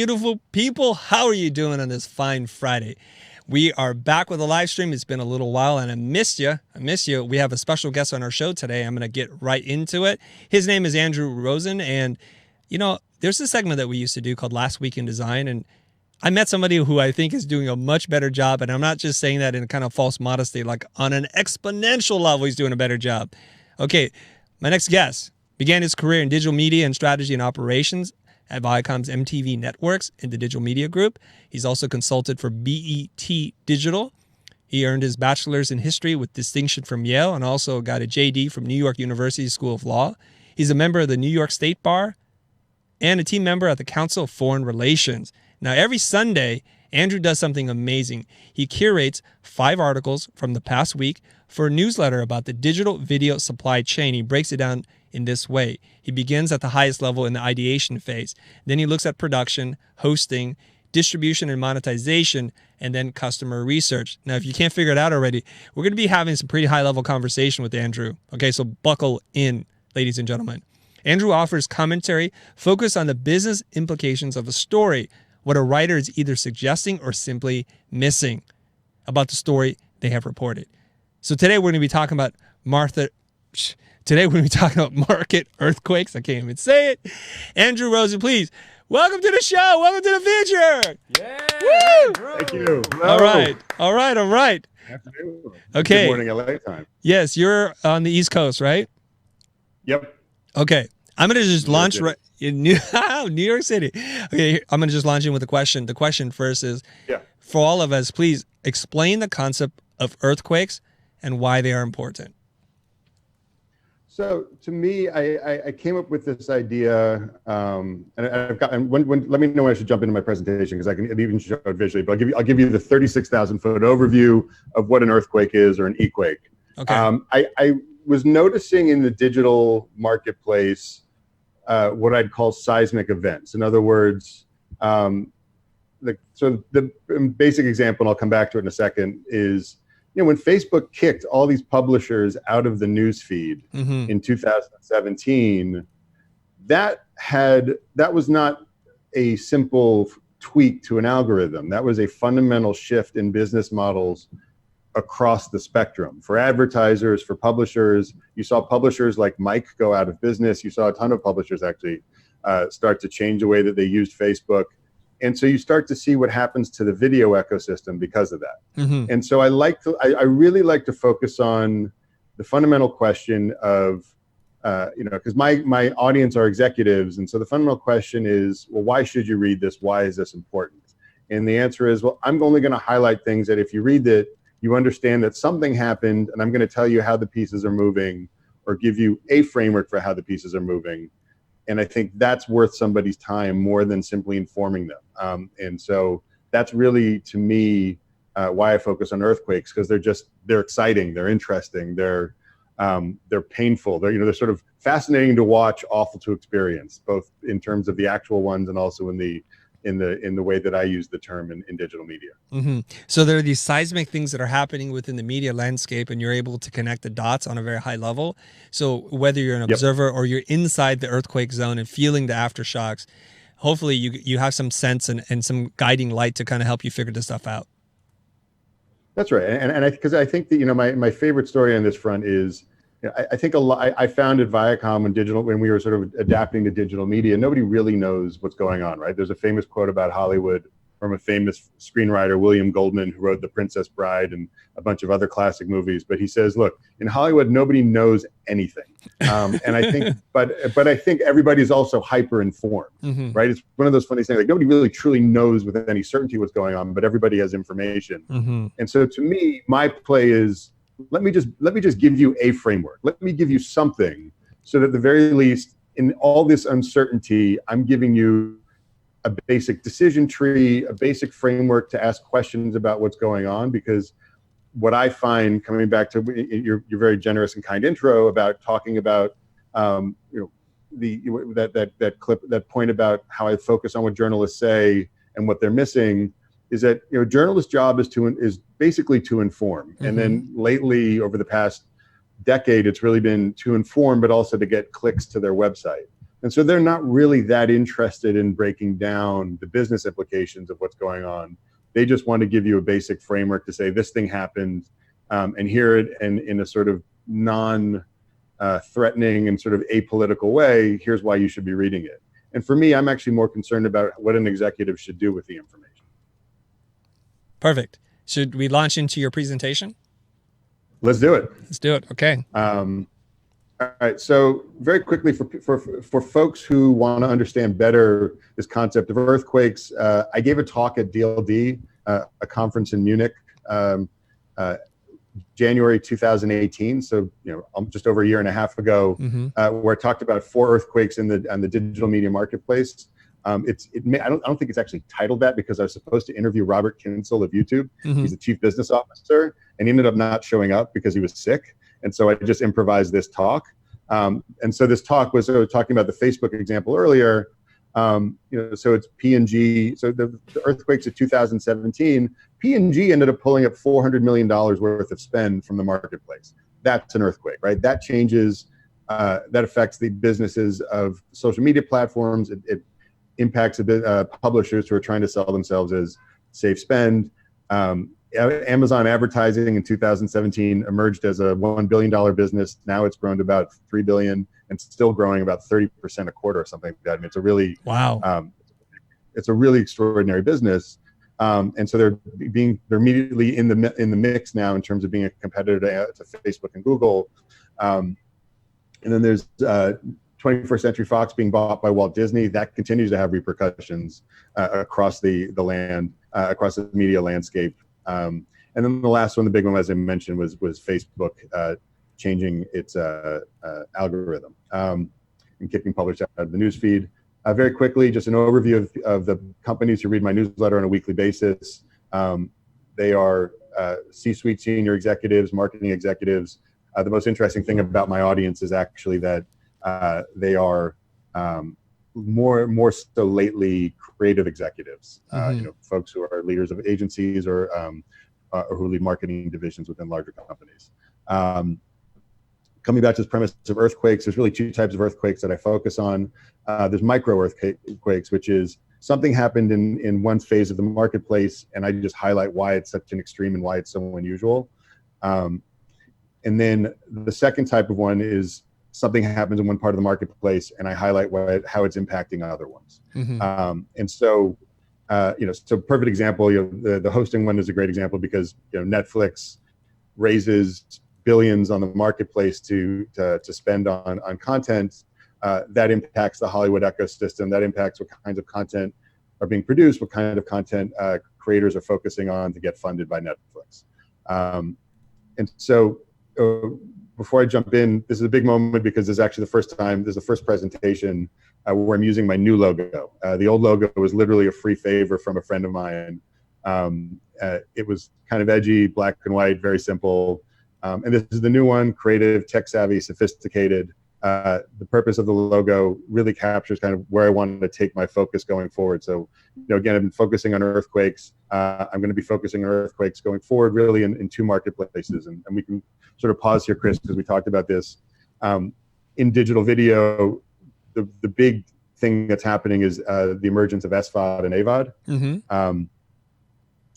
beautiful people. How are you doing on this fine Friday? We are back with a live stream. It's been a little while and I missed you. We have a special guest on our show today. I'm going to get right into it. His name is Andrew Rosen. And, you know, there's a segment that we used to do called Last Week in Design. And I met somebody who I think is doing a much better job. And I'm not just saying that in a kind of false modesty, like on an exponential level, he's doing a better job. Okay, my next guest began his career in digital media and strategy and operations at Viacom's MTV Networks in the Digital Media Group. He's also consulted for BET Digital. He earned his bachelor's in history with distinction from Yale and also got a JD from New York University School of Law. He's a member of the New York State Bar and a team member at the Council of Foreign Relations. Now, every Sunday, Andrew does something amazing. He curates 5 articles from the past week for a newsletter about the digital video supply chain. He breaks it down in this way. He begins at the highest level in the ideation phase. Then he looks at production, hosting, distribution and monetization, and then customer research. Now, if you can't figure it out already, we're going to be having some pretty high-level conversation with Andrew. Okay, so buckle in, ladies and gentlemen. Andrew offers commentary focused on the business implications of a story, what a writer is either suggesting or simply missing about the story they have reported. So today we're going to be talking about market earthquakes. I can't even say it. Andrew Rosen, please. Welcome to the show. Welcome to the feature. Yeah. Woo! Thank you. All right. Afternoon. Okay. Good morning, LA time. Yes, you're on the East Coast, right? Yep. Okay. I'm going to just launch right in New York City. Okay, I'm going to just launch in with a question. The question first is, for all of us, please explain the concept of earthquakes and why they are important. So to me, I came up with this idea, and let me know when I should jump into my presentation because I can even show it visually. But I'll give you the 36,000 foot overview of what an earthquake is or an e-quake. Okay. I was noticing in the digital marketplace what I'd call seismic events. In other words, the basic example, and I'll come back to it in a second, is when Facebook kicked all these publishers out of the news feed in 2017, that was not a simple tweak to an algorithm. That was a fundamental shift in business models across the spectrum. For advertisers, for publishers, you saw publishers like Mike go out of business. You saw a ton of publishers actually start to change the way that they used Facebook. And so you start to see what happens to the video ecosystem because of that. And so I really like to focus on the fundamental question of, because my audience are executives. And so the fundamental question is, well, why should you read this? Why is this important? And the answer is, well, I'm only going to highlight things that if you read it, you understand that something happened, and I'm going to tell you how the pieces are moving or give you a framework for how the pieces are moving. And I think that's worth somebody's time more than simply informing them. And so that's really, to me, why I focus on earthquakes, because they're exciting, they're interesting, they're painful, they're sort of fascinating to watch, awful to experience, both in terms of the actual ones and also in the way that I use the term in digital media. So there are these seismic things that are happening within the media landscape, and you're able to connect the dots on a very high level. So whether you're an observer or you're inside the earthquake zone and feeling the aftershocks, hopefully you have some sense and some guiding light to kind of help you figure this stuff out. That's right. And because I think that, my favorite story on this front is, I think I founded Viacom when we were sort of adapting to digital media. Nobody really knows what's going on, right? There's a famous quote about Hollywood from a famous screenwriter, William Goldman, who wrote The Princess Bride and a bunch of other classic movies. But he says, look, in Hollywood, nobody knows anything. And I think, but I think everybody's also hyper informed, right? It's one of those funny things, like nobody really truly knows with any certainty what's going on, but everybody has information. And so to me, my play is, let me just give you a framework. Let me give you something so that at the very least, in all this uncertainty, I'm giving you a basic decision tree, a basic framework to ask questions about what's going on. Because what I find, coming back to your very generous and kind intro about talking about that point about how I focus on what journalists say and what they're missing, is that journalists' job is basically to inform. And then lately, over the past decade, it's really been to inform, but also to get clicks to their website. And so they're not really that interested in breaking down the business implications of what's going on. They just want to give you a basic framework to say this thing happened, and hear it in a sort of non-threatening and sort of apolitical way. Here's why you should be reading it. And for me, I'm actually more concerned about what an executive should do with the information. Perfect. Should we launch into your presentation? Let's do it. Let's do it. Okay. All right. So very quickly, for folks who want to understand better this concept of earthquakes, I gave a talk at DLD, a conference in Munich, January 2018. So just over a year and a half ago, where I talked about 4 earthquakes on the digital media marketplace. I don't think it's actually titled that because I was supposed to interview Robert Kinsel of YouTube. He's the chief business officer, and he ended up not showing up because he was sick. And so I just improvised this talk. And so this talk was talking about the Facebook example earlier. So it's P&G. So the earthquakes of 2017, P&G ended up pulling up $400 million worth of spend from the marketplace. That's an earthquake, right? That changes, that affects the businesses of social media platforms. It impacts publishers who are trying to sell themselves as safe spend. Amazon advertising in 2017 emerged as a $1 billion business. Now it's grown to about $3 billion and still growing about 30% a quarter or something like that. I mean, it's a really, it's a really extraordinary business. And so they're immediately in the mix now in terms of being a competitor to Facebook and Google. And then there's 21st Century Fox being bought by Walt Disney. That continues to have repercussions across the land, across the media landscape. And then the last one, the big one, as I mentioned, was Facebook changing its algorithm and kicking publishers out of the newsfeed. Very quickly, just an overview of the companies who read my newsletter on a weekly basis. They are C-suite senior executives, marketing executives. The most interesting thing about my audience is actually that they are more so lately creative executives, folks who are leaders of agencies or who lead marketing divisions within larger companies. Coming back to this premise of earthquakes, there's really 2 types of earthquakes that I focus on. There's micro earthquakes, which is something happened in one phase of the marketplace, and I just highlight why it's such an extreme and why it's so unusual. And then the second type of one is something happens in one part of the marketplace, and I highlight how it's impacting other ones. And so, so perfect example. The hosting one is a great example because Netflix raises billions on the marketplace to spend on content. That impacts the Hollywood ecosystem. That impacts what kinds of content are being produced, what kind of content creators are focusing on to get funded by Netflix. And so before I jump in, this is a big moment because this is actually the first time, this is the first presentation where I'm using my new logo. The old logo was literally a free favor from a friend of mine. It was kind of edgy, black and white, very simple. And this is the new one, creative, tech-savvy, sophisticated. The purpose of the logo really captures kind of where I want to take my focus going forward. So, again, I've been focusing on earthquakes. I'm going to be focusing on earthquakes going forward, really in 2 marketplaces. And we can sort of pause here, Chris, because we talked about this. In digital video, the big thing that's happening is the emergence of SVOD and AVOD.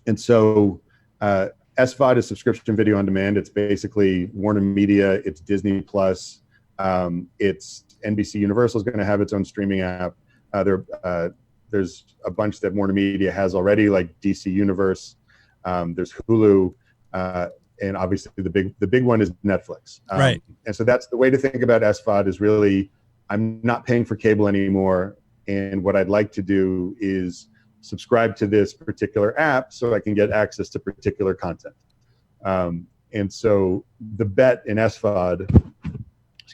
And so SVOD is subscription video on demand. It's basically Warner Media, it's Disney Plus, it's NBC Universal is going to have its own streaming app. There's a bunch that Warner Media has already, like DC Universe. There's Hulu, and obviously the big one is Netflix. Right. And so that's the way to think about SVOD is really, I'm not paying for cable anymore, and what I'd like to do is subscribe to this particular app so I can get access to particular content. And so the bet in SVOD,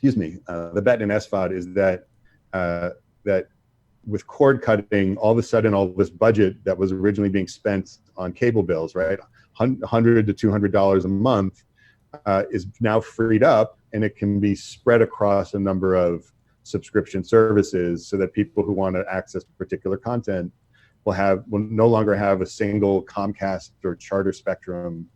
the bet in SVOD is that that with cord cutting, all of a sudden, all this budget that was originally being spent on cable bills, right, $100 to $200 a month, is now freed up, and it can be spread across a number of subscription services, so that people who want to access particular content will no longer have a single Comcast or Charter Spectrum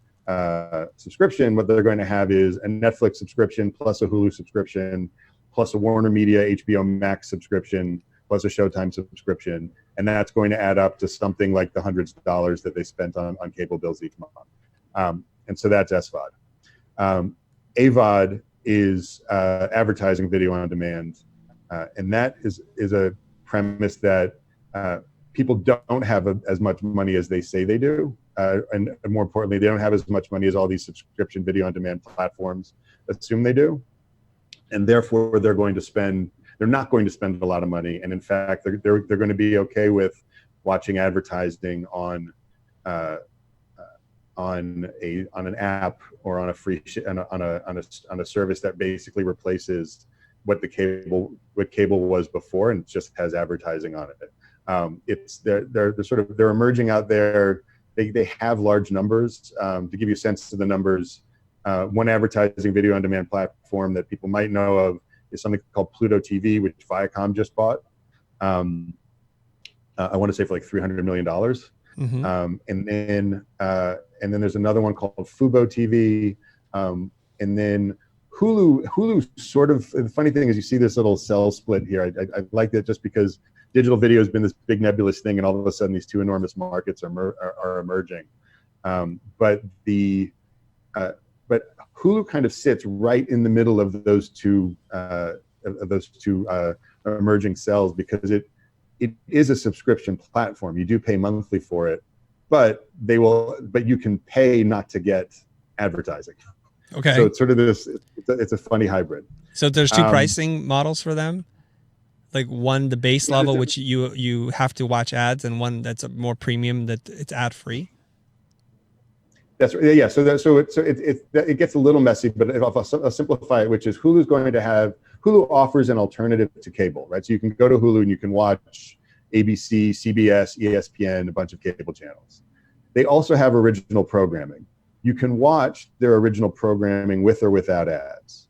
subscription. What they're going to have is a Netflix subscription plus a Hulu subscription plus a Warner Media HBO Max subscription, plus a Showtime subscription. And that's going to add up to something like the hundreds of dollars that they spent on cable bills each month. And so that's SVOD. AVOD is advertising video on demand. And that is a premise that people don't have as much money as they say they do. And more importantly, they don't have as much money as all these subscription video on demand platforms assume they do. And therefore, they're not going to spend a lot of money. And in fact, they're going to be okay with watching advertising on an app or on a free on a service that basically replaces what cable was before and just has advertising on it. They're emerging out there. They have large numbers. To give you a sense of the numbers, one advertising video on demand platform that people might know of is something called Pluto TV, which Viacom just bought. I want to say for like $300 million. Mm-hmm. And then there's another one called Fubo TV. And then Hulu sort of, the funny thing is you see this little cell split here. I like that just because digital video has been this big nebulous thing, and all of a sudden these two enormous markets are emerging. But Hulu kind of sits right in the middle of those two emerging cells, because it is a subscription platform. You do pay monthly for it, but you can pay not to get advertising. Okay. So it's sort of it's a funny hybrid. So there's two pricing models for them? Like one, the base level, which you have to watch ads, and one that's a more premium that it's ad free. That's right. Yeah. So it gets a little messy, but I'll simplify it, which is Hulu offers an alternative to cable, right? So you can go to Hulu and you can watch ABC, CBS, ESPN, a bunch of cable channels. They also have original programming. You can watch their original programming with or without ads.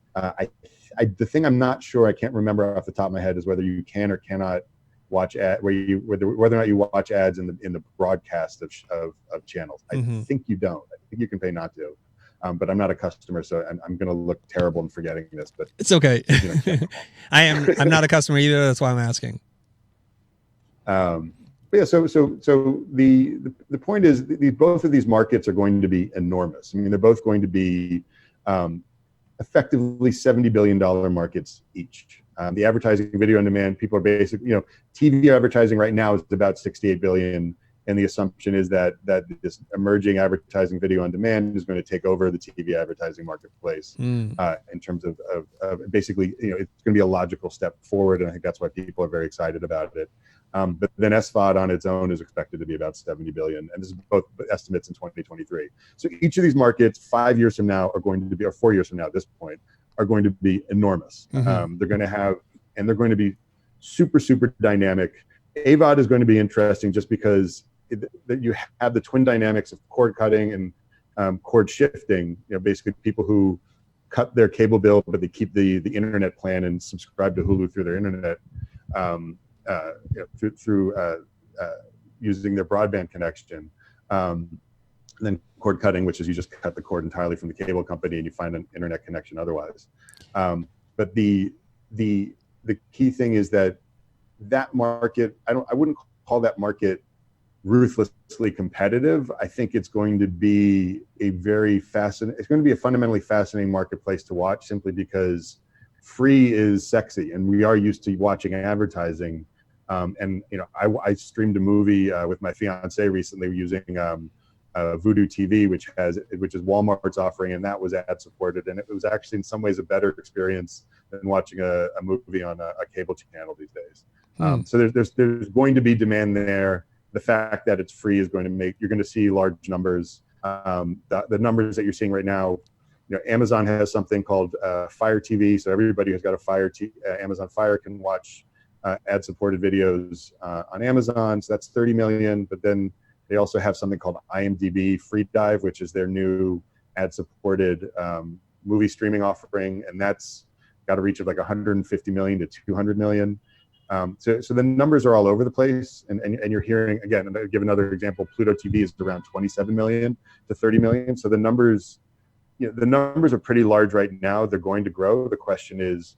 The thing I'm not sure, I can't remember off the top of my head, is whether you can or cannot watch whether or not you watch ads in the broadcast of channels. Mm-hmm. I think you don't. I think you can pay not to. But I'm not a customer, so I'm going to look terrible in forgetting this. But it's okay. I'm not a customer either. That's why I'm asking. But yeah, so the point is, both of these markets are going to be enormous. I mean, they're both going to be effectively $70 billion markets each. The advertising video on demand, people are basically, TV advertising right now is about 68 billion. And the assumption is that this emerging advertising video on demand is going to take over the TV advertising marketplace in terms of basically, it's going to be a logical step forward. And I think that's why people are very excited about it. But then SVOD on its own is expected to be about 70 billion. And this is both estimates in 2023. So each of these markets 5 years from now are going to be, or 4 years from now at this point, are going to be enormous. Mm-hmm. They're going to be super, super dynamic. AVOD is going to be interesting just because that you have the twin dynamics of cord cutting and cord shifting. Basically people who cut their cable bill, but they keep the internet plan and subscribe to Hulu through their internet, through using their broadband connection. And then cord cutting, which is you just cut the cord entirely from the cable company and you find an internet connection otherwise. But the key thing is that market, I wouldn't call that market ruthlessly competitive. I think it's going to be it's going to be a fundamentally fascinating marketplace to watch, simply because free is sexy and we are used to watching advertising. I streamed a movie with my fiance recently using Vudu TV, which is Walmart's offering, and that was ad supported, and it was actually in some ways a better experience than watching a movie on a cable channel these days. So there's going to be demand there. The fact that it's free is going to you're going to see large numbers. The numbers that you're seeing right now, Amazon has something called Fire TV, so everybody who's got a Amazon Fire can watch ad-supported videos on Amazon. So that's 30 million. But then they also have something called IMDb Free Dive, which is their new ad-supported movie streaming offering, and that's got a reach of like 150 million to 200 million. So the numbers are all over the place, and you're hearing, again, and I'll give another example, Pluto TV is around 27 million to 30 million. So the numbers are pretty large right now. They're going to grow. The question is,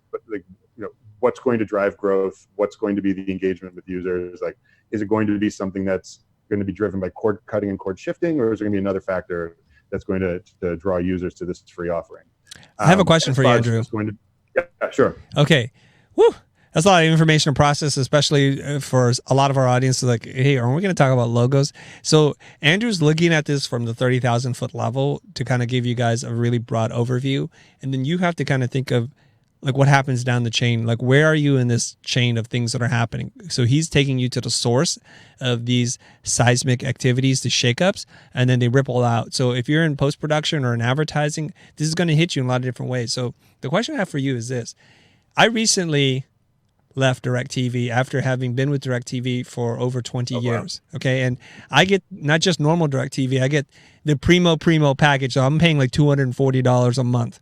what's going to drive growth, what's going to be the engagement with users. Like, is it going to be something that's going to be driven by cord cutting and cord shifting, or is there going to be another factor that's going to draw users to this free offering? I have a question for you, Andrew. Yeah, sure. Okay. Woo. That's a lot of information to process, especially for a lot of our audience. Like, hey, aren't we going to talk about logos? So Andrew's looking at this from the 30,000 foot level to kind of give you guys a really broad overview. And then you have to kind of think of like what happens down the chain. Like, where are you in this chain of things that are happening? So he's taking you to the source of these seismic activities, the shakeups, and then they ripple out. So if you're in post-production or in advertising, this is going to hit you in a lot of different ways. So the question I have for you is this. I recently left DirecTV after having been with DirecTV for over 20 years. Wow. Okay. And I get not just normal DirecTV, I get the primo package. So I'm paying like $240 a month.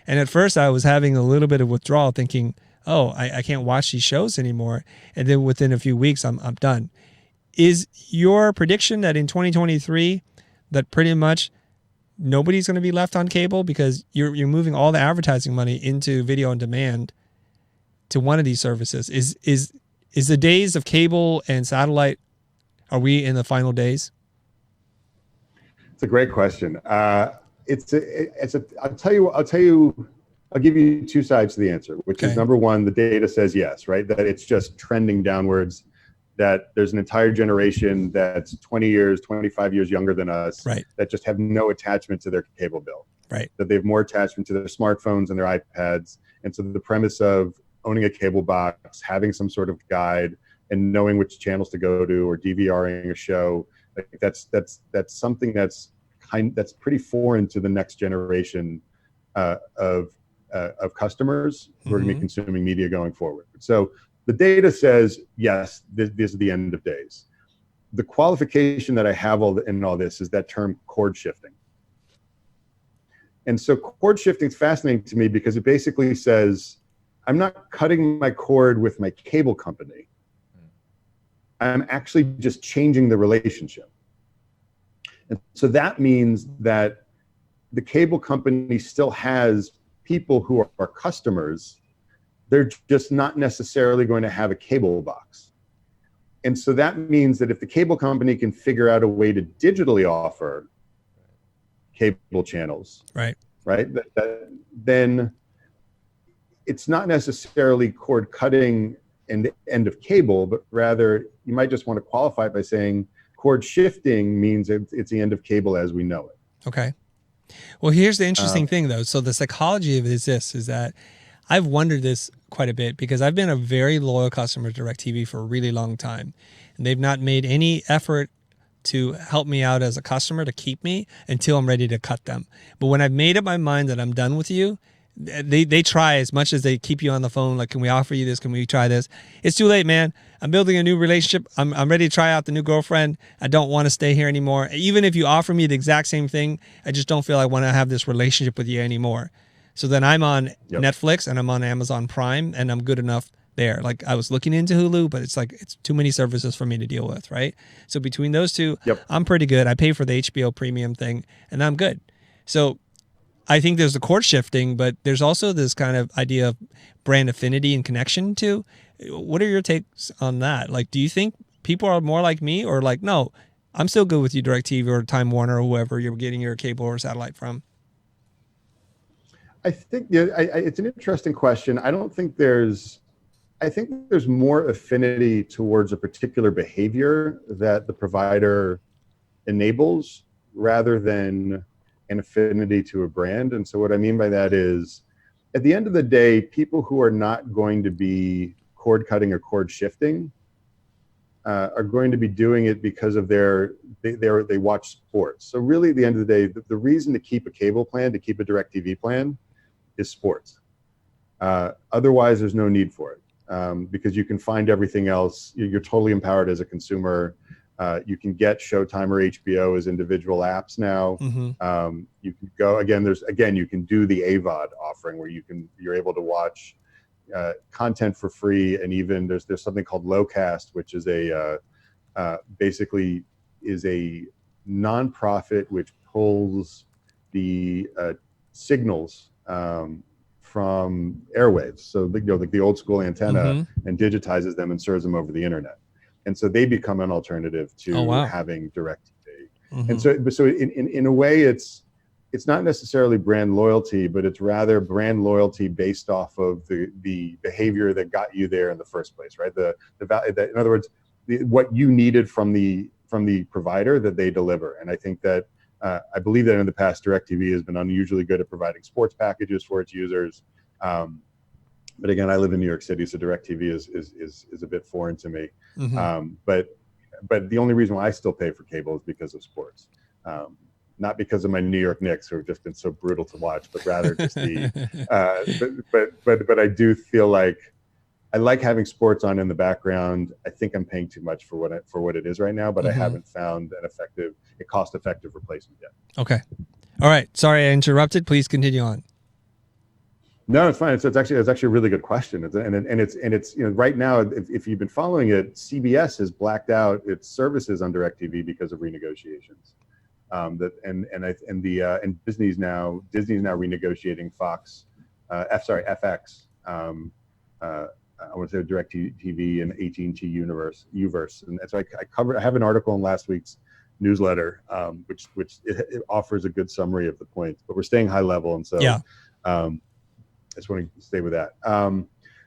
And at first I was having a little bit of withdrawal thinking, oh, I can't watch these shows anymore. And then within a few weeks, I'm done. Is your prediction that in 2023, that pretty much nobody's going to be left on cable because you're moving all the advertising money into video on demand to one of these services? Is the days of cable and satellite, are we in the final days? It's a great question. I'll give you two sides to the answer, which is number one, the data says yes, right? That it's just trending downwards, that there's an entire generation that's 20 years, 25 years younger than us, right, that just have no attachment to their cable bill, right? That they have more attachment to their smartphones and their iPads. And so the premise of owning a cable box, having some sort of guide, and knowing which channels to go to, or DVRing a show, like that's something that's pretty foreign to the next generation of customers who are going to be consuming media going forward. So the data says yes, this is the end of days. The qualification that I have in all this is that term cord shifting. And so cord shifting is fascinating to me because it basically says, I'm not cutting my cord with my cable company. I'm actually just changing the relationship. And so that means that the cable company still has people who are customers. They're just not necessarily going to have a cable box. And so that means that if the cable company can figure out a way to digitally offer cable channels, right, then it's not necessarily cord cutting and the end of cable, but rather you might just want to qualify it by saying cord shifting means it's the end of cable as we know it. Okay. Well, here's the interesting thing though. So the psychology of it is this, is that I've wondered this quite a bit because I've been a very loyal customer of DirecTV for a really long time. And they've not made any effort to help me out as a customer to keep me until I'm ready to cut them. But when I've made up my mind that I'm done with you, they try as much as they keep you on the phone. Like, can we offer you this? Can we try this? It's too late, man. I'm building a new relationship. I'm ready to try out the new girlfriend. I don't want to stay here anymore. Even if you offer me the exact same thing, I just don't feel I want to have this relationship with you anymore. So then I'm on Netflix and I'm on Amazon Prime and I'm good enough there. Like, I was looking into Hulu, but it's like, it's too many services for me to deal with, right? So between those two, I'm pretty good. I pay for the HBO premium thing and I'm good. So I think there's the cord shifting, but there's also this kind of idea of brand affinity and connection too. What are your takes on that? Like, do you think people are more like me, or like, no, I'm still good with you, DirecTV or Time Warner or whoever you're getting your cable or satellite from? I think it's an interesting question. I think there's more affinity towards a particular behavior that the provider enables rather than an affinity to a brand. And so what I mean by that is, at the end of the day, people who are not going to be cord cutting or cord shifting are going to be doing it because of they watch sports. So really, at the end of the day, the reason to keep a cable plan, to keep a DirecTV plan, is sports. Otherwise, there's no need for it because you can find everything else. You're totally empowered as a consumer. You can get Showtime or HBO as individual apps now. You can go you can do the AVOD offering where you're able to watch content for free, and even there's something called Lowcast, which is basically is a nonprofit which pulls the signals from airwaves. So like the old school antenna, and digitizes them and serves them over the internet. And so they become an alternative to having direct TV. And so in a way, it's not necessarily brand loyalty, but it's rather brand loyalty based off of the behavior that got you there in the first place, right? The value that, in other words, what you needed from the provider that they deliver. And I think that I believe that in the past, DirecTV has been unusually good at providing sports packages for its users. But again, I live in New York City, so DirecTV is a bit foreign to me. But the only reason why I still pay for cable is because of sports. Not because of my New York Knicks, who have just been so brutal to watch, but rather just but I do feel like I like having sports on in the background. I think I'm paying too much for what it is right now, but I haven't found a cost-effective replacement yet. Okay. All right. Sorry I interrupted. Please continue on. No, it's fine. It's actually a really good question. It's right now, if you've been following it, CBS has blacked out its services on DirecTV because of renegotiations. And Disney's now renegotiating Fox, FX. I want to say DirecTV and AT&T Uverse, and so I have an article in last week's newsletter, which it offers a good summary of the points. But we're staying high level, and so I just want to stay with that.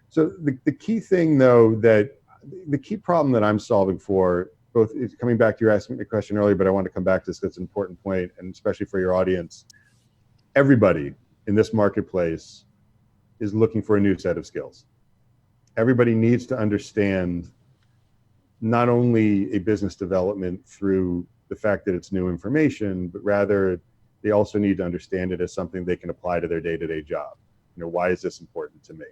So the key thing, though, the key problem that I'm solving for, both is coming back to your asking the question earlier, but I want to come back to this because it's an important point, and especially for your audience. Everybody in this marketplace is looking for a new set of skills. Everybody needs to understand not only a business development through the fact that it's new information, but rather they also need to understand it as something they can apply to their day-to-day job. Why is this important to me?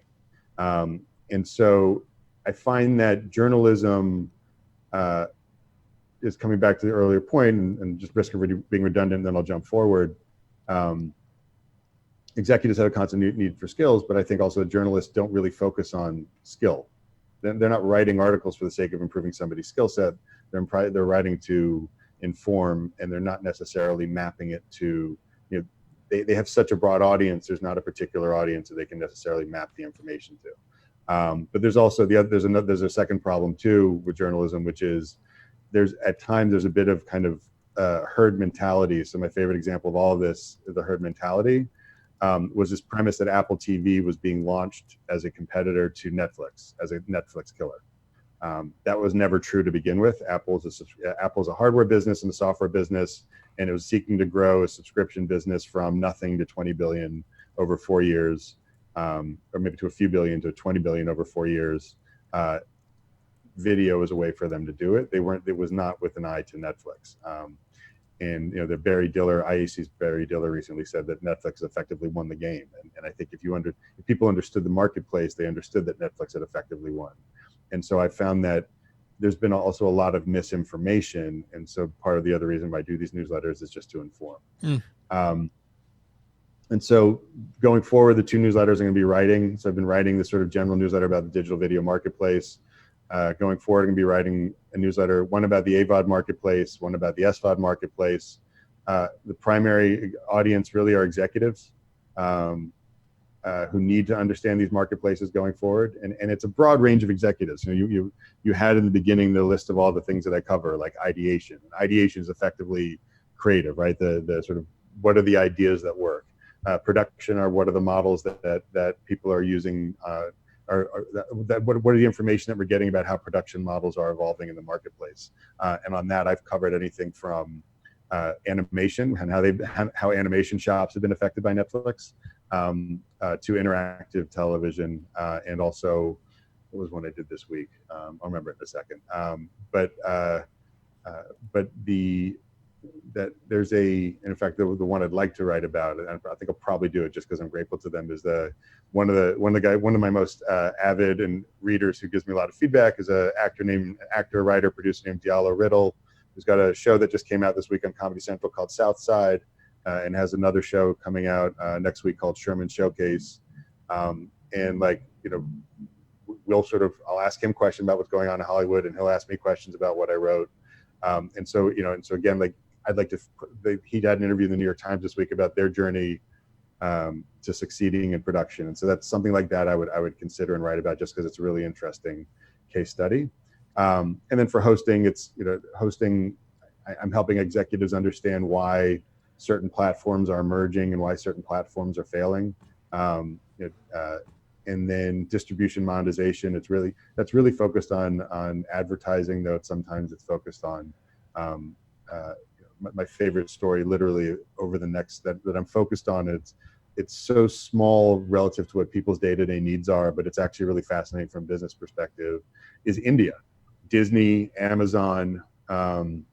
And so I find that journalism is coming back to the earlier point, and just risk of being redundant, and then I'll jump forward. Executives have a constant need for skills, but I think also journalists don't really focus on skill. They're not writing articles for the sake of improving somebody's skill set. They're writing to inform, and they're not necessarily mapping it to, they have such a broad audience. There's not a particular audience that they can necessarily map the information to. But there's also there's a second problem too with journalism, which is there's a bit of kind of herd mentality. So my favorite example of all of this is the herd mentality. Was this premise that Apple TV was being launched as a competitor to Netflix, as a Netflix killer. That was never true to begin with. Apple's a hardware business and a software business, and it was seeking to grow a subscription business from nothing to 20 billion over 4 years, or maybe to a few billion to 20 billion over 4 years. Video was a way for them to do it. It was not with an eye to Netflix. And the IAC's Barry Diller recently said that Netflix effectively won the game. And I think if people understood the marketplace, they understood that Netflix had effectively won. And so I found that there's been also a lot of misinformation. And so part of the other reason why I do these newsletters is just to inform. And so going forward, the two newsletters I'm going to be writing. So I've been writing this sort of general newsletter about the digital video marketplace. Going forward, I'm going to be writing a newsletter, one about the AVOD marketplace, one about the SVOD marketplace. The primary audience really are executives who need to understand these marketplaces going forward. And it's a broad range of executives. You had in the beginning the list of all the things that I cover, like ideation. Ideation is effectively creative, right? The sort of what are the ideas that work. Production are what are the models that people are using. What are the information that we're getting about how production models are evolving in the marketplace? And on that, I've covered anything from animation and how animation shops have been affected by Netflix, to interactive television, and also what was one I did this week? I'll remember it in a second. That there's in fact, the one I'd like to write about, and I think I'll probably do it just because I'm grateful to them, is one of my most avid and readers who gives me a lot of feedback is an actor, writer, producer named Diallo Riddle, who's got a show that just came out this week on Comedy Central called South Side, and has another show coming out next week called Sherman Showcase. And I'll ask him questions about what's going on in Hollywood, and he'll ask me questions about what I wrote. And so again, I'd like to. He had an interview in the New York Times this week about their journey to succeeding in production. And so that's something like that I would consider and write about, just because it's a really interesting case study. And then for hosting, it's, hosting, I'm helping executives understand why certain platforms are emerging and why certain platforms are failing. And then distribution monetization, that's really focused on advertising, though sometimes it's focused on my favorite story literally over the next that I'm focused on. It's so small relative to what people's day-to-day needs are, but it's actually really fascinating from a business perspective, is India. Disney, Amazon, and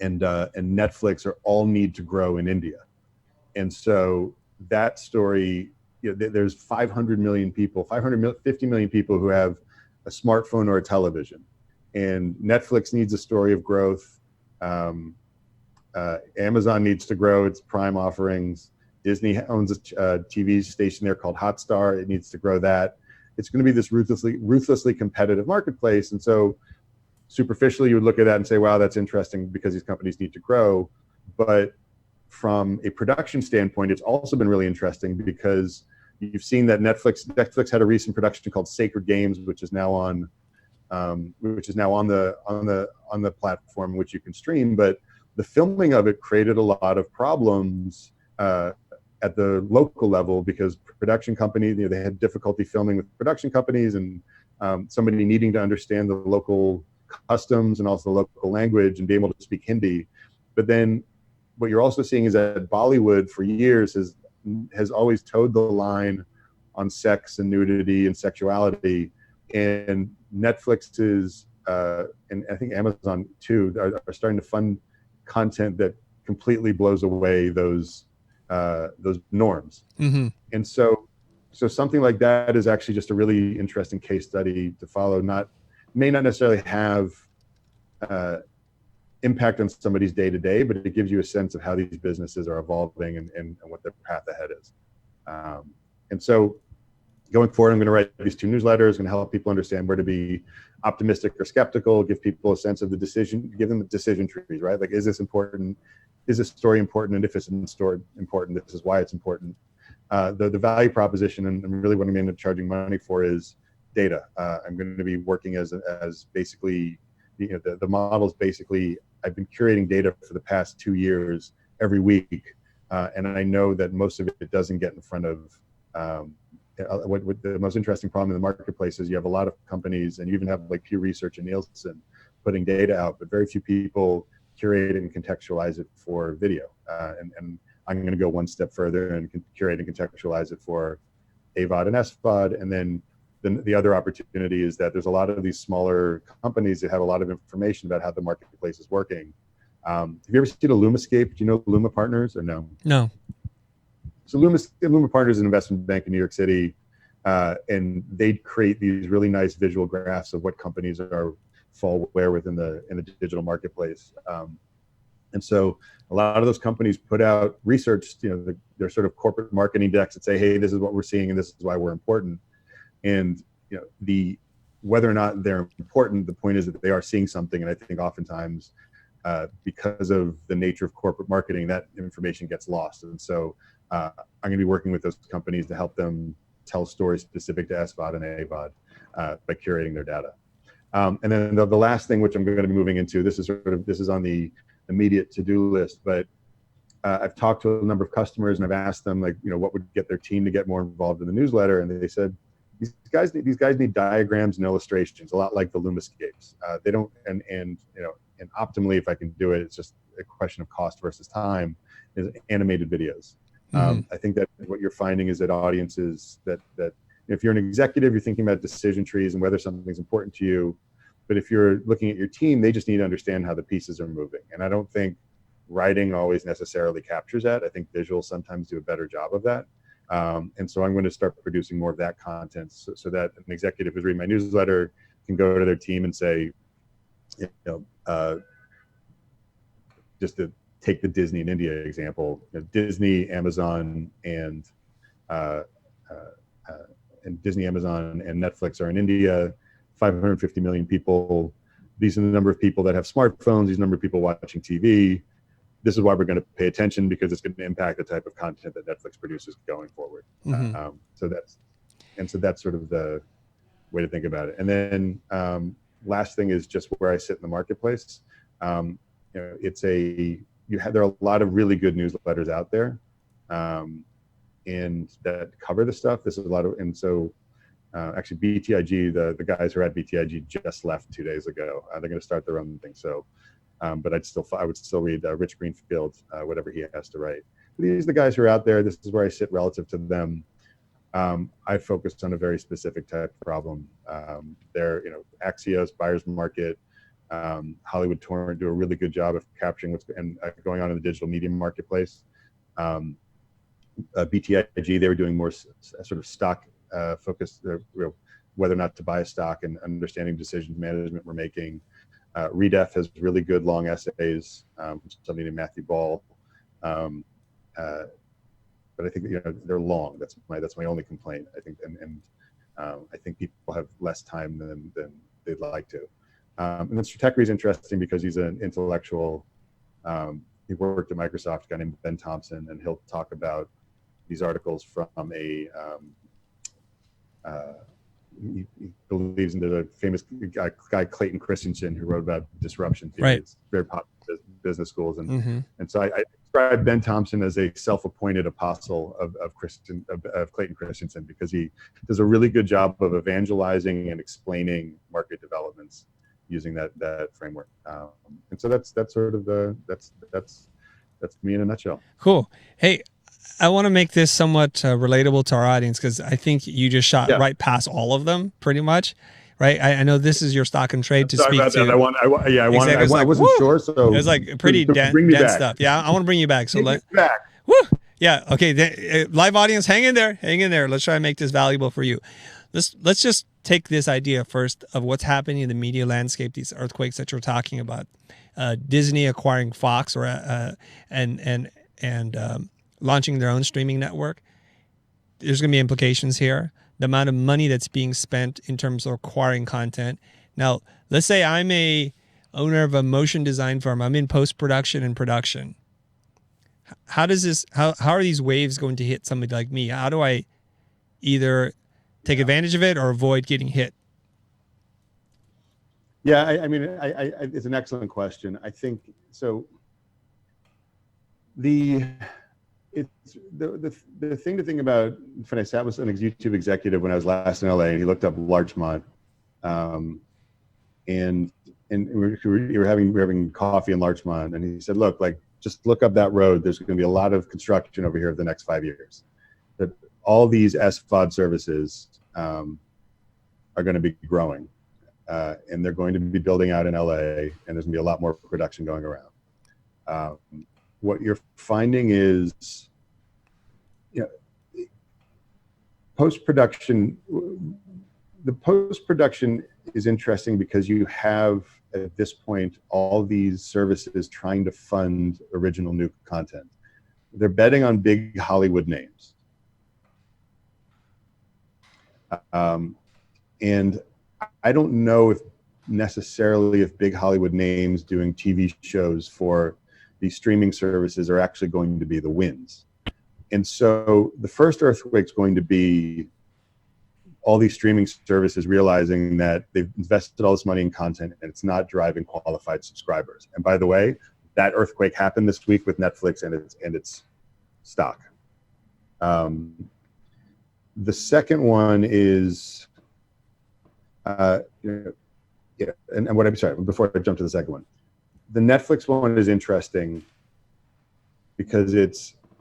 Netflix are all need to grow in India. And so that story, there's 500 million people, 550 million people who have a smartphone or a television. And Netflix needs a story of growth. Amazon needs to grow its Prime offerings. Disney owns a TV station there called Hotstar. It needs to grow that. It's going to be this ruthlessly competitive marketplace. And so superficially, you would look at that and say, wow, that's interesting because these companies need to grow. But from a production standpoint, it's also been really interesting because you've seen that Netflix had a recent production called Sacred Games, which is now on the platform which you can stream. But the filming of it created a lot of problems at the local level, because production companies, they had difficulty filming with production companies, and somebody needing to understand the local customs and also the local language and be able to speak Hindi. But then what you're also seeing is that Bollywood for years has always towed the line on sex and nudity and sexuality, and Netflix is and I think Amazon too are starting to fund content that completely blows away those norms. Mm-hmm. And so something like that is actually just a really interesting case study to follow. May not necessarily have impact on somebody's day to day, but it gives you a sense of how these businesses are evolving and what their path ahead is. And so going forward, I'm going to write these 2 newsletters, going to help people understand where to be optimistic or skeptical, give people a sense of the decision, give them the decision trees, right? Like, is this important? Is this story important? And if it's important, this is why it's important. The value proposition, and really what I'm going to end up charging money for, is data. I'm going to be working as basically, the models basically, I've been curating data for the past 2 years every week. And I know that most of it doesn't get in front of what the most interesting problem in the marketplace is. You have a lot of companies, and you even have like Pew Research and Nielsen putting data out, but very few people curate it and contextualize it for video. And I'm going to go one step further and curate and contextualize it for AVOD and SVOD. And then the other opportunity is that there's a lot of these smaller companies that have a lot of information about how the marketplace is working. Have you ever seen a LumaScape? Do you know Luma Partners or no? No. So Luma Partners is an investment bank in New York City, and they create these really nice visual graphs of what companies fall where within the digital marketplace. And so a lot of those companies put out research, their sort of corporate marketing decks that say, hey, this is what we're seeing and this is why we're important. And whether or not they're important, the point is that they are seeing something. And I think oftentimes because of the nature of corporate marketing, that information gets lost. And so I'm going to be working with those companies to help them tell stories specific to SVOD and AVOD by curating their data. And then the last thing, which I'm going to be moving into, this is on the immediate to-do list, but I've talked to a number of customers and I've asked them, what would get their team to get more involved in the newsletter, and they said these guys need diagrams and illustrations, a lot like the LumaScapes. They don't, and optimally, if I can do it, it's just a question of cost versus time, is animated videos. Mm-hmm. I think that what you're finding is that audiences that if you're an executive, you're thinking about decision trees and whether something's important to you. But if you're looking at your team, they just need to understand how the pieces are moving. And I don't think writing always necessarily captures that. I think visuals sometimes do a better job of that. And so I'm going to start producing more of that content so that an executive who's reading my newsletter can go to their team and say, just to take the Disney and India example, Disney, Amazon, and Disney, Amazon, and Netflix are in India. 550 million people. These are the number of people that have smartphones. These number of people watching TV. this is why we're going to pay attention, because it's going to impact the type of content that Netflix produces going forward. So that's sort of the way to think about it. And then last thing is just where I sit in the marketplace. There are a lot of really good newsletters out there, and that cover the stuff. This is a lot of, and so actually BTIG, the guys who are at BTIG just left 2 days ago. They're going to start their own thing. So, but I would still read Rich Greenfield, whatever he has to write. But these are the guys who are out there. This is where I sit relative to them. I focused on a very specific type of problem. They're, Axios, buyer's market, Hollywood Torrent do a really good job of capturing what's going on in the digital media marketplace. BTIG, they were doing more sort of stock focused, whether or not to buy a stock and understanding decisions management we're making. Redef has really good long essays, somebody named Matthew Ball. But I think they're long. That's my only complaint. I think, and I think people have less time than they'd like to. And then Stratechery is interesting because he's an intellectual. He worked at Microsoft, a guy named Ben Thompson, and he'll talk about these articles from he believes in the famous guy Clayton Christensen, who wrote about disruption theory. Right. It's very popular business schools, and so I describe Ben Thompson as a self-appointed apostle of Clayton Christensen, because he does a really good job of evangelizing and explaining market developments using that framework. And so that's sort of that's me in a nutshell. Cool. Hey, I want to make this somewhat relatable to our audience, because I think you just shot right past all of them pretty much, right? I know this is your stock and trade to speak to. I wasn't sure, so it was like pretty dense stuff. Yeah, I want to bring you back. So back. Woo! Yeah. Okay. Live audience, hang in there. Let's try to make this valuable for you. Let's just take this idea first of what's happening in the media landscape. These earthquakes that you're talking about, Disney acquiring Fox, or and launching their own streaming network. There's going to be implications here. The amount of money that's being spent in terms of acquiring content. Now, let's say I'm a owner of a motion design firm. I'm in post-production and production. How are these waves going to hit somebody like me? How do I either take advantage of it or avoid getting hit? Yeah, I mean, it's an excellent question. I think so. The thing to think about, when I sat with an YouTube executive when I was last in LA, and he looked up Larchmont, and we were having coffee in Larchmont, and he said, "Look, just look up that road. There's going to be a lot of construction over here for the next 5 years. That all these SVOD services are going to be growing, and they're going to be building out in LA, and there's going to be a lot more production going around." What you're finding is, post-production. The post-production is interesting because you have, at this point, all these services trying to fund original new content. They're betting on big Hollywood names. And I don't know if big Hollywood names doing TV shows for these streaming services are actually going to be the wins. And so the first earthquake is going to be all these streaming services realizing that they've invested all this money in content and it's not driving qualified subscribers. And by the way, that earthquake happened this week with Netflix and its stock. The second one is, and what I'm sorry, before I jump to the second one, the Netflix one is interesting because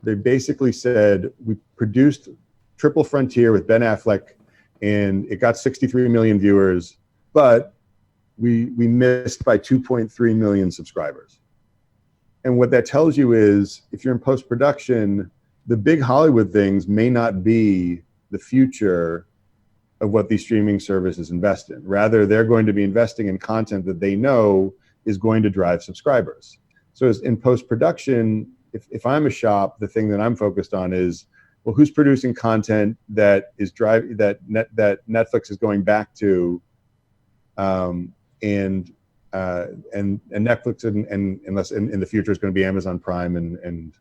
they basically said, we produced Triple Frontier with Ben Affleck and it got 63 million viewers, but we missed by 2.3 million subscribers. And what that tells you is, if you're in post-production, the big Hollywood things may not be the future of what these streaming services invest in. Rather, they're going to be investing in content that they know is going to drive subscribers. So as in post-production, if I'm a shop, the thing that I'm focused on is, well, who's producing content that is that Netflix is going back to, and Netflix and unless in the future it's going to be Amazon Prime and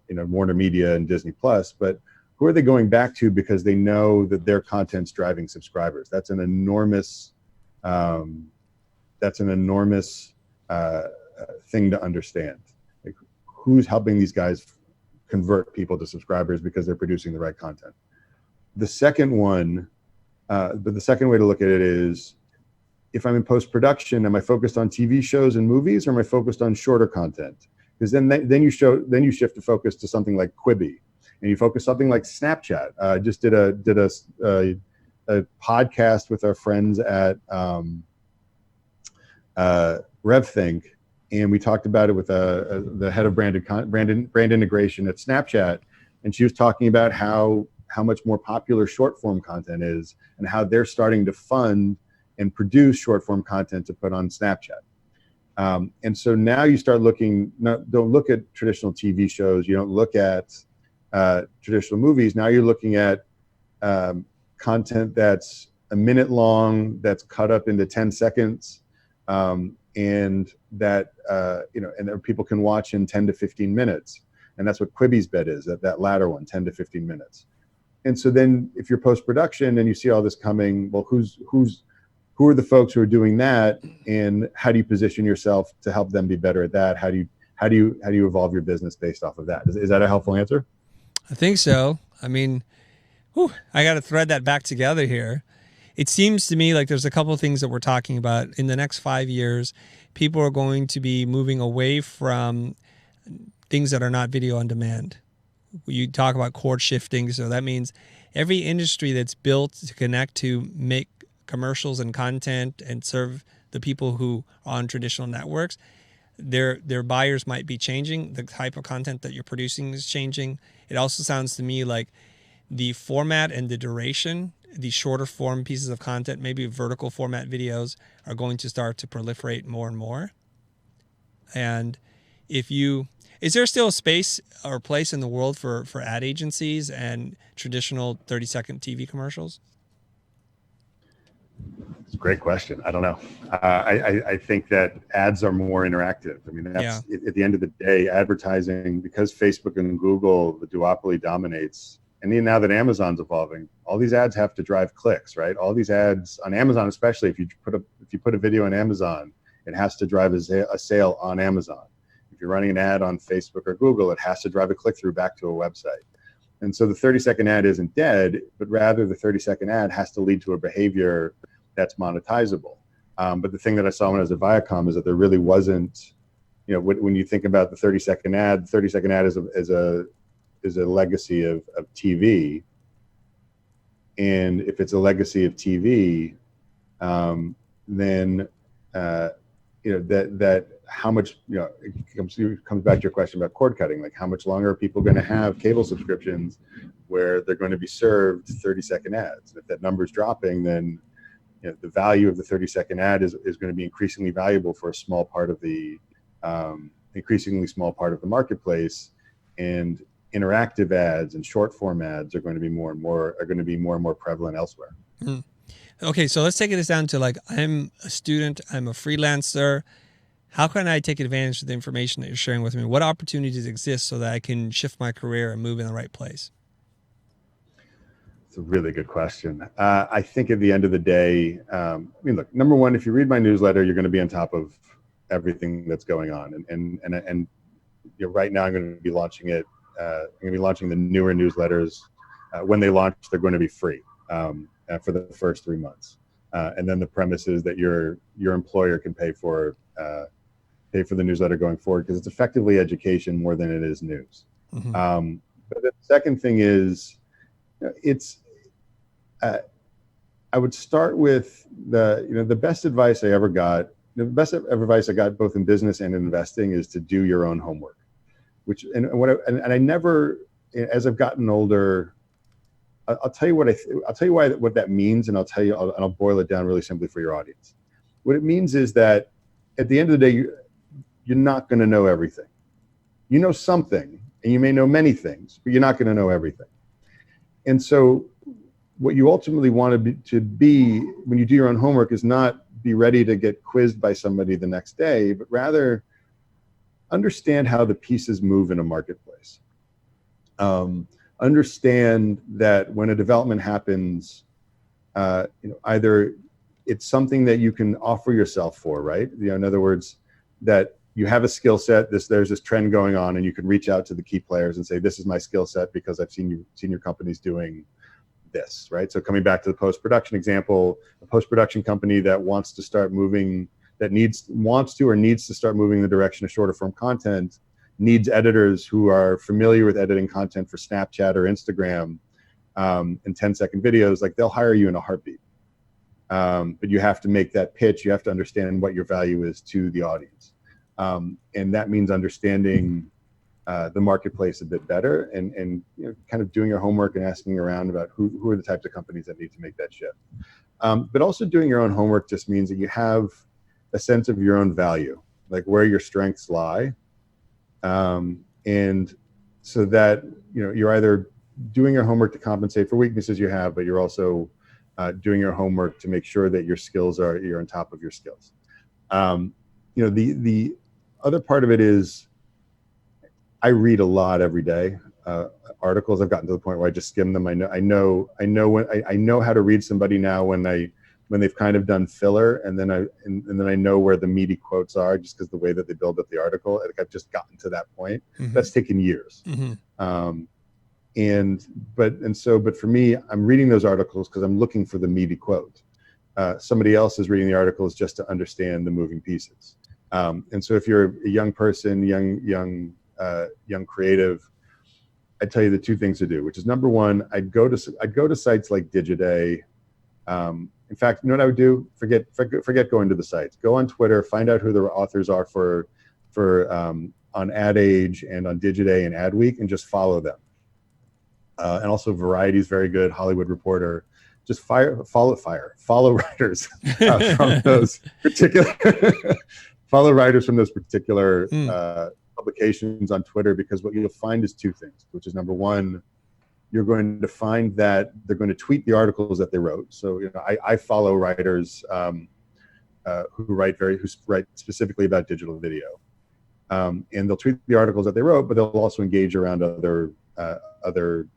Warner Media and Disney Plus, but who are they going back to because they know that their content's driving subscribers? That's an enormous thing to understand. Like, who's helping these guys convert people to subscribers because they're producing the right content? The second one, but the second way to look at it is, if I'm in post-production, am I focused on TV shows and movies, or am I focused on shorter content? Because then you shift to focus to something like Quibi, and you focus something like Snapchat. I just did a podcast with our friends at RevThink, and we talked about it with the head of brand integration at Snapchat, and she was talking about how much more popular short form content is, and how they're starting to fund and produce short form content to put on Snapchat. And so now you start looking, don't look at traditional TV shows, you don't look at traditional movies. Now you're looking at content that's a minute long, that's cut up into 10 seconds, and that and that people can watch in 10 to 15 minutes. And that's what Quibi's bet is, that latter one, 10 to 15 minutes. And so then if you're post-production and you see all this coming, well, who are the folks who are doing that, and how do you position yourself to help them be better at that? How do you evolve your business based off of that? Is that a helpful answer? I think so. I mean, I got to thread that back together here. It seems to me like there's a couple of things that we're talking about. In the next 5 years, people are going to be moving away from things that are not video on demand. You talk about cord shifting, so that means every industry that's built to connect to make commercials and content and serve the people who are on traditional networks, their buyers might be changing. The type of content that you're producing is changing. It also sounds to me like the format and the duration, the shorter form pieces of content, maybe vertical format videos, are going to start to proliferate more and more. And is there still a space or place in the world for ad agencies and traditional 30-second TV commercials? It's a great question. I don't know. I think that ads are more interactive. I mean, that's at the end of the day, advertising, because Facebook and Google, the duopoly dominates. And even now that Amazon's evolving, all these ads have to drive clicks, right? All these ads on Amazon, especially if you put a video on Amazon, it has to drive a sale on Amazon. If you're running an ad on Facebook or Google, it has to drive a click through back to a website. And so the 30-second ad isn't dead, but rather the 30-second ad has to lead to a behavior that's monetizable. But the thing that I saw when I was at Viacom is that there really wasn't, when you think about the 30-second ad, the 30-second ad is a legacy of TV. And if it's a legacy of TV, then that how much, it comes back to your question about cord cutting, like how much longer are people going to have cable subscriptions where they're going to be served 30-second ads? If that number's dropping, then the value of the 30-second ad is going to be increasingly valuable for a small part of the marketplace, and interactive ads and short form ads are going to be more and more prevalent elsewhere. Mm. Okay, so let's take this down to, like, I'm a student, I'm a freelancer. How can I take advantage of the information that you're sharing with me? What opportunities exist so that I can shift my career and move in the right place? It's a really good question. I think at the end of the day, look, number one, if you read my newsletter, you're going to be on top of everything that's going on. And right now I'm going to be launching it. I'm going to be launching the newer newsletters. When they launch, they're going to be free for the first 3 months. And then the premise is that your employer can pay for the newsletter going forward, because it's effectively education more than it is news. Mm-hmm. But the second thing is, I would start with the best advice I ever got. The best advice I got both in business and in investing is to do your own homework. I never, as I've gotten older, I'll tell you what what that means, and I'll boil it down really simply for your audience. What it means is that at the end of the day, you're not going to know everything. You know something, and you may know many things, but you're not going to know everything. And so what you ultimately want to be when you do your own homework is not be ready to get quizzed by somebody the next day, but rather understand how the pieces move in a marketplace. Understand that when a development happens, either it's something that you can offer yourself for, right? In other words, that you have a skill set, there's this trend going on, and you can reach out to the key players and say, this is my skill set because I've seen your companies doing this, right? So coming back to the post-production example, a post-production company that wants to start moving, wants to start moving in the direction of shorter form content, needs editors who are familiar with editing content for Snapchat or Instagram, and 10-second videos. Like, they'll hire you in a heartbeat. But you have to make that pitch. You have to understand what your value is to the audience. And that means understanding the marketplace a bit better, and kind of doing your homework and asking around about who are the types of companies that need to make that shift. But also doing your own homework just means that you have a sense of your own value, like where your strengths lie. And so that, you're either doing your homework to compensate for weaknesses you have, but you're also doing your homework to make sure that you're on top of your skills. The other part of it is, I read a lot every day. Articles, I've gotten to the point where I just skim them. I know how to read somebody now when they've kind of done filler, and then I know where the meaty quotes are, just because the way that they build up the article. Like, I've just gotten to that point. Mm-hmm. That's taken years. Mm-hmm. But for me, I'm reading those articles because I'm looking for the meaty quote. Somebody else is reading the articles just to understand the moving pieces. And so if you're a young person, young creative, I'd tell you the two things to do, which is, number one, I'd go to sites like Digit-A. In fact, you know what I would do? Forget going to the sites. Go on Twitter, find out who the authors are for on Ad Age and on Digit-A and Adweek, and just follow them. And also Variety is very good. Hollywood Reporter. Just follow writers from those particular follow writers from those particular publications on Twitter, because what you'll find is two things, which is, number one, you're going to find that they're going to tweet the articles that they wrote. So I follow writers who write specifically about digital video, and they'll tweet the articles that they wrote, but they'll also engage around other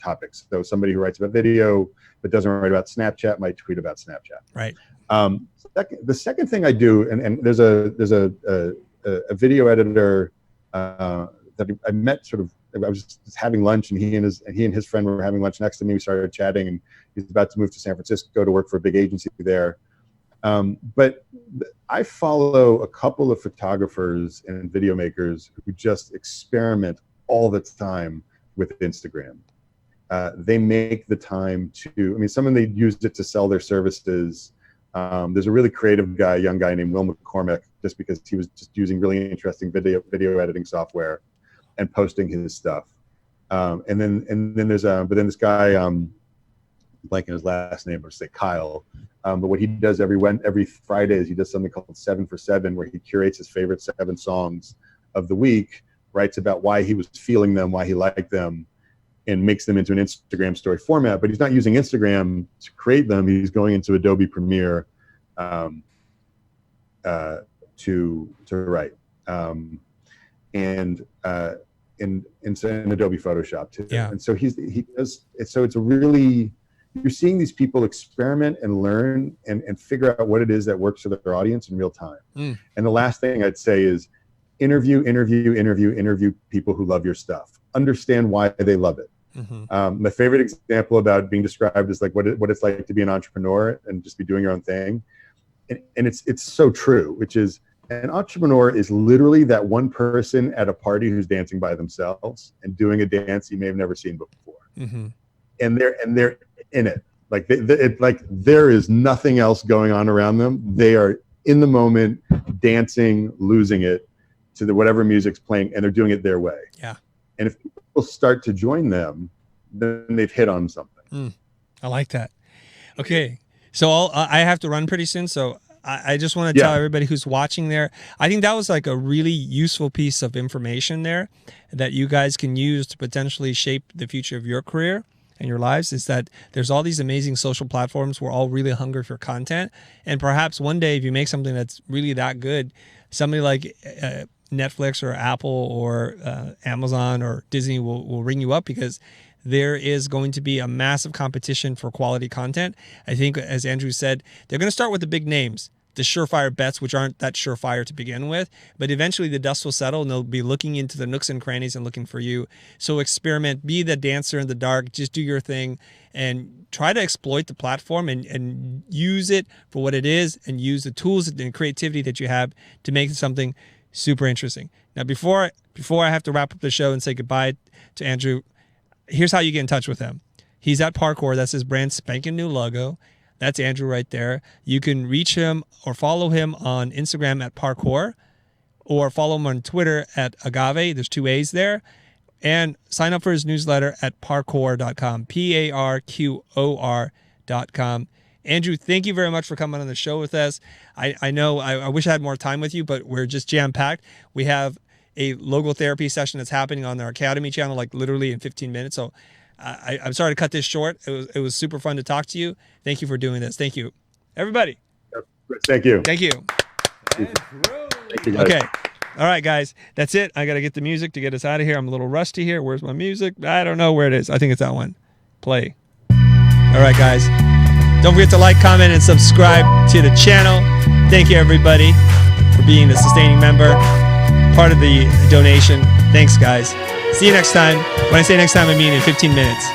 topics. So somebody who writes about video but doesn't write about Snapchat might tweet about Snapchat. Right. The second thing I do, and there's a video editor that I met I was just having lunch, and he and his friend were having lunch next to me. We started chatting, and he's about to move to San Francisco to work for a big agency there. But I follow a couple of photographers and video makers who just experiment all the time with Instagram. They make the time some of them use it to sell their services. There's a really creative guy, young guy named Will McCormick, just because he was just using really interesting video editing software and posting his stuff. And then there's this guy, blanking his last name, or say Kyle. But what he does every Friday is he does something called 7 for 7, where he curates his favorite 7 songs of the week, writes about why he was feeling them, why he liked them, and makes them into an Instagram story format. But he's not using Instagram to create them. He's going into Adobe Premiere to write, and Adobe Photoshop too. Yeah. And so he does. So it's a really, you're seeing these people experiment and learn and figure out what it is that works for their audience in real time. And the last thing I'd say is interview people who love your stuff. Understand why they love it. Mm-hmm. My favorite example about being described is like what it's like to be an entrepreneur and just be doing your own thing. And it's so true, which is, an entrepreneur is literally that one person at a party who's dancing by themselves and doing a dance you may have never seen before. Mm-hmm. And they're in it. Like there is nothing else going on around them. They are in the moment, dancing, losing it to whatever music's playing, and they're doing it their way. Yeah. And if people start to join them, then they've hit on something. I like that. Okay. So I have to run pretty soon. So I just want to tell everybody who's watching there, I think that was like a really useful piece of information there that you guys can use to potentially shape the future of your career. in your lives is that there's all these amazing social platforms. We're all really hungry for content. And perhaps one day, if you make something that's really that good, somebody like Netflix or Apple or Amazon or Disney will ring you up, because there is going to be a massive competition for quality content. I think, as Andrew said, they're going to start with the big names, the surefire bets, which aren't that surefire to begin with, but eventually the dust will settle and they'll be looking into the nooks and crannies and looking for you. So experiment, be the dancer in the dark, just do your thing and try to exploit the platform and use it for what it is, and use the tools and creativity that you have to make something super interesting. Now, before I have to wrap up the show and say goodbye to Andrew, here's how you get in touch with him. He's at Parkour. That's his brand spanking new logo. That's Andrew right there. You can reach him or follow him on Instagram at Parkour, or follow him on Twitter at Agave. There's 2 A's there. And sign up for his newsletter at parkour.com, PARQOR.com. Andrew, thank you very much for coming on the show with us. I know I wish I had more time with you, but we're just jam-packed. We have a logo therapy session that's happening on our Academy channel, like literally in 15 minutes. So I'm sorry to cut this short. It was super fun to talk to you. Thank you for doing this. Thank you, everybody. Thank you. Thank you. Thank you, guys. Okay. All right, guys. That's it. I got to get the music to get us out of here. I'm a little rusty here. Where's my music? I don't know where it is. I think it's that one. Play. All right, guys. Don't forget to like, comment, and subscribe to the channel. Thank you, everybody, for being a sustaining member, part of the donation. Thanks, guys. See you next time. When I say next time, I mean in 15 minutes.